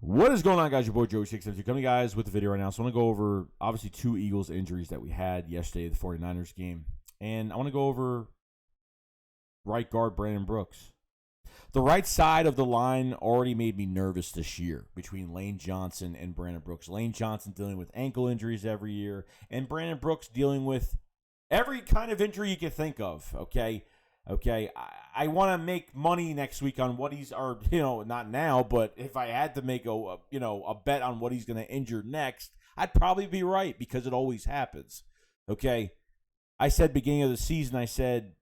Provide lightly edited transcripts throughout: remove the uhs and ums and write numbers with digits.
What is going on, guys? Your boy Joey672 coming, guys, with the video right now. So I want to go over, obviously, two Eagles injuries that we had yesterday, the 49ers game. And I want to go over right guard Brandon Brooks. The right side of the line already made me nervous this year between Lane Johnson and Brandon Brooks. Lane Johnson dealing with ankle injuries every year, and Brandon Brooks dealing with every kind of injury you can think of, okay? I want to make money next week on what he's, or, not now, but if I had to make a bet on what he's going to injure next, I'd probably be right because it always happens, okay? I said beginning of the season, I said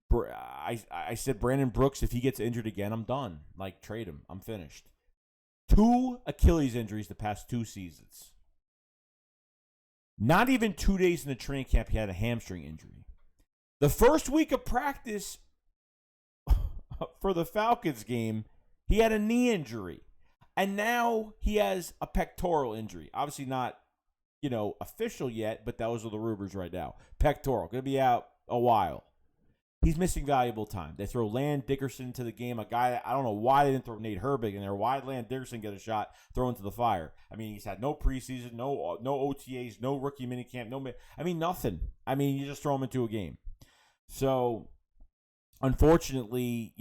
Brandon Brooks, if he gets injured again, I'm done. Like, trade him. I'm finished. 2 Achilles injuries the past 2 seasons. Not even 2 days in the training camp, he had a hamstring injury. The first week of practice for the Falcons game, he had a knee injury. And now he has a pectoral injury. Obviously not, official yet, but those are the rumors right now. Pectoral. Going to be out a while. He's missing valuable time. They throw Land Dickerson into the game, a guy that I don't know why they didn't throw Nate Herbig in there. Why did Land Dickerson get a shot thrown into the fire? I mean, he's had no preseason, no OTAs, no rookie minicamp, nothing. You just throw him into a game. So, unfortunately,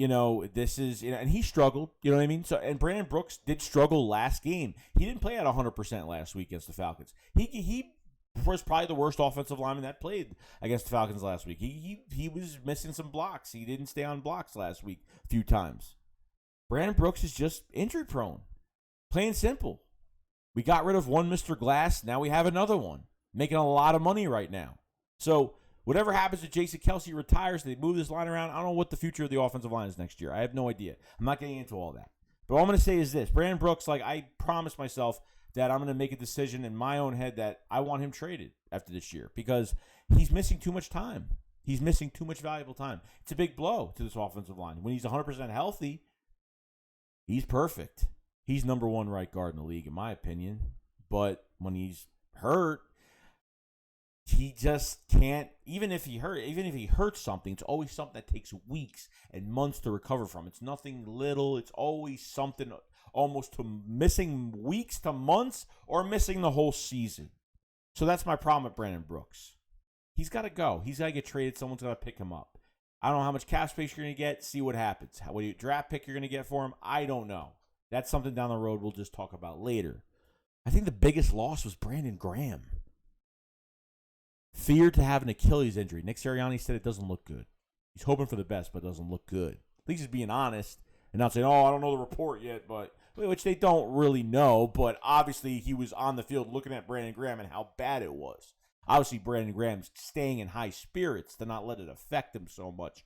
this is, and he struggled, you know what I mean? So, and Brandon Brooks did struggle last game. He didn't play at 100% last week against the Falcons. He was probably the worst offensive lineman that played against the Falcons last week. He was missing some blocks. He didn't stay on blocks last week a few times. Brandon Brooks is just injury prone. Plain and simple. We got rid of one Mr. Glass. Now we have another one. Making a lot of money right now. So, whatever happens if Jason Kelce retires, they move this line around, I don't know what the future of the offensive line is next year. I have no idea. I'm not getting into all that. But all I'm going to say is this. Brandon Brooks, I promised myself that I'm going to make a decision in my own head that I want him traded after this year because he's missing too much time. He's missing too much valuable time. It's a big blow to this offensive line. When he's 100% healthy, he's perfect. He's number 1 right guard in the league, in my opinion. But when he's hurt, he just can't, even if he hurts something, it's always something that takes weeks and months to recover from. It's nothing little. It's always something almost to missing weeks to months or missing the whole season. So that's my problem with Brandon Brooks. He's got to go. He's got to get traded. Someone's got to pick him up. I don't know how much cap space you're going to get. See what happens. What draft pick you're going to get for him, I don't know. That's something down the road we'll just talk about later. I think the biggest loss was Brandon Graham. Feared to have an Achilles injury. Nick Sirianni said it doesn't look good. He's hoping for the best, but it doesn't look good. At least he's being honest and not saying, I don't know the report yet, but which they don't really know. But obviously he was on the field looking at Brandon Graham and how bad it was. Obviously Brandon Graham's staying in high spirits to not let it affect him so much.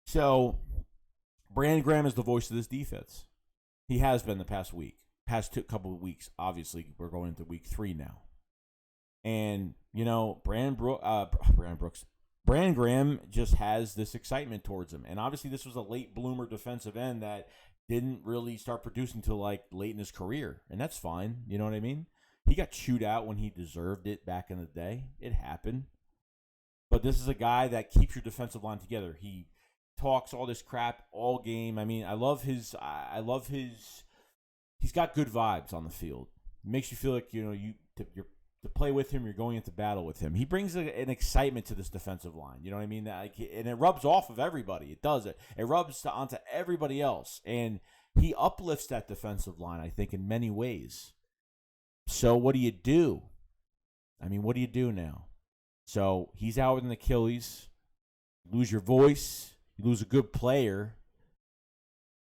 So Brandon Graham is the voice of this defense. He has been the past couple of weeks. Obviously, we're going into week 3 now. And, Brandon Graham just has this excitement towards him. And obviously this was a late bloomer defensive end that didn't really start producing till late in his career. And that's fine. You know what I mean? He got chewed out when he deserved it back in the day. It happened. But this is a guy that keeps your defensive line together. He talks all this crap all game. I love his he's got good vibes on the field. It makes you feel like, you're to play with him, you're going into battle with him. He brings an excitement to this defensive line. You know what I mean? And it rubs off of everybody. It does it. It rubs onto everybody else. And he uplifts that defensive line, I think, in many ways. So what do you do? What do you do now? So he's out with an Achilles. You lose your voice. You lose a good player.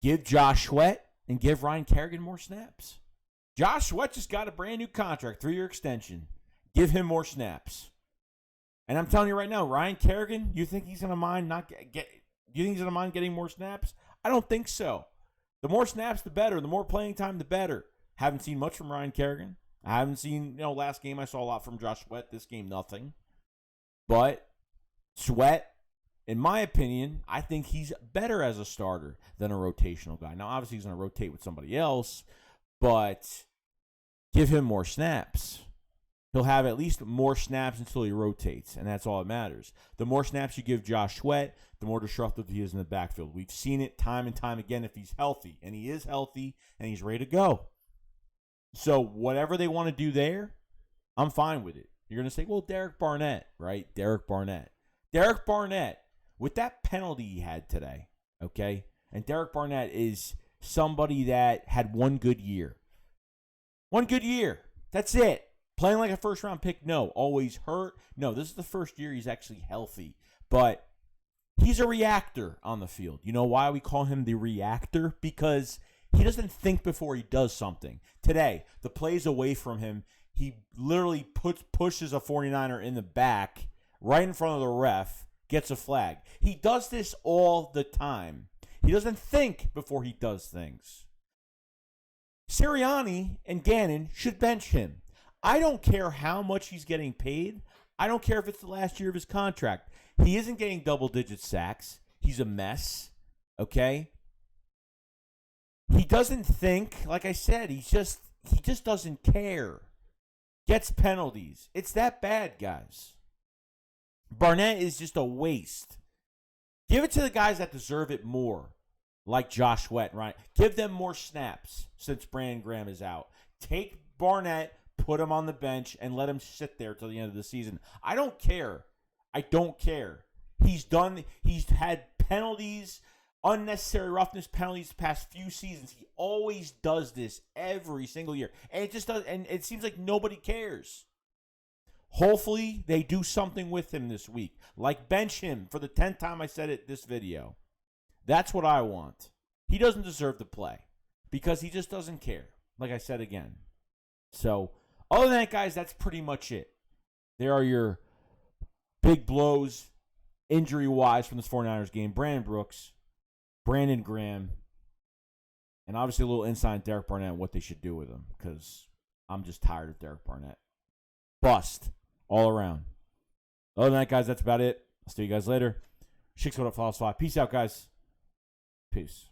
Give Josh Sweat and give Ryan Kerrigan more snaps. Josh Sweat just got a brand new contract, 3-year extension. Give him more snaps. And I'm telling you right now, Ryan Kerrigan, you think he's going to mind getting more snaps? I don't think so. The more snaps, the better. The more playing time, the better. Haven't seen much from Ryan Kerrigan. I haven't seen, last game I saw a lot from Josh Sweat. This game, nothing. But Sweat, in my opinion, I think he's better as a starter than a rotational guy. Now, obviously, he's going to rotate with somebody else. But give him more snaps. He'll have at least more snaps until he rotates, and that's all that matters. The more snaps you give Josh Sweat, the more disruptive he is in the backfield. We've seen it time and time again if he's healthy, and he is healthy, and he's ready to go. So whatever they want to do there, I'm fine with it. You're going to say, well, Derek Barnett, right? Derek Barnett. Derek Barnett, with that penalty he had today, okay? And Derek Barnett is somebody that had one good year. One good year. That's it. Playing like a first-round pick? No. Always hurt? No. This is the first year he's actually healthy. But he's a reactor on the field. You know why we call him the reactor? Because he doesn't think before he does something. Today, the plays away from him, he literally pushes a 49er in the back right in front of the ref, gets a flag. He does this all the time. He doesn't think before he does things. Sirianni and Gannon should bench him. I don't care how much he's getting paid. I don't care if it's the last year of his contract. He isn't getting double-digit sacks. He's a mess, okay? He doesn't think, like I said, he just doesn't care. Gets penalties. It's that bad, guys. Barnett is just a waste. Give it to the guys that deserve it more, like Josh Sweat, right? Give them more snaps since Brandon Graham is out. Take Barnett, put him on the bench, and let him sit there till the end of the season. I don't care. I don't care. He's had penalties, unnecessary roughness penalties the past few seasons. He always does this every single year. And it just does, and it seems like nobody cares. Hopefully, they do something with him this week. Like bench him for the 10th time I said it this video. That's what I want. He doesn't deserve to play because he just doesn't care. Like I said again. So, other than that, guys, that's pretty much it. There are your big blows, injury-wise, from this 49ers game. Brandon Brooks, Brandon Graham, and obviously a little insight on Derek Barnett and what they should do with him because I'm just tired of Derek Barnett. Bust all around. Other than that, guys, that's about it. I'll see you guys later. Shikes, what up, follow us. Peace out, guys. Peace.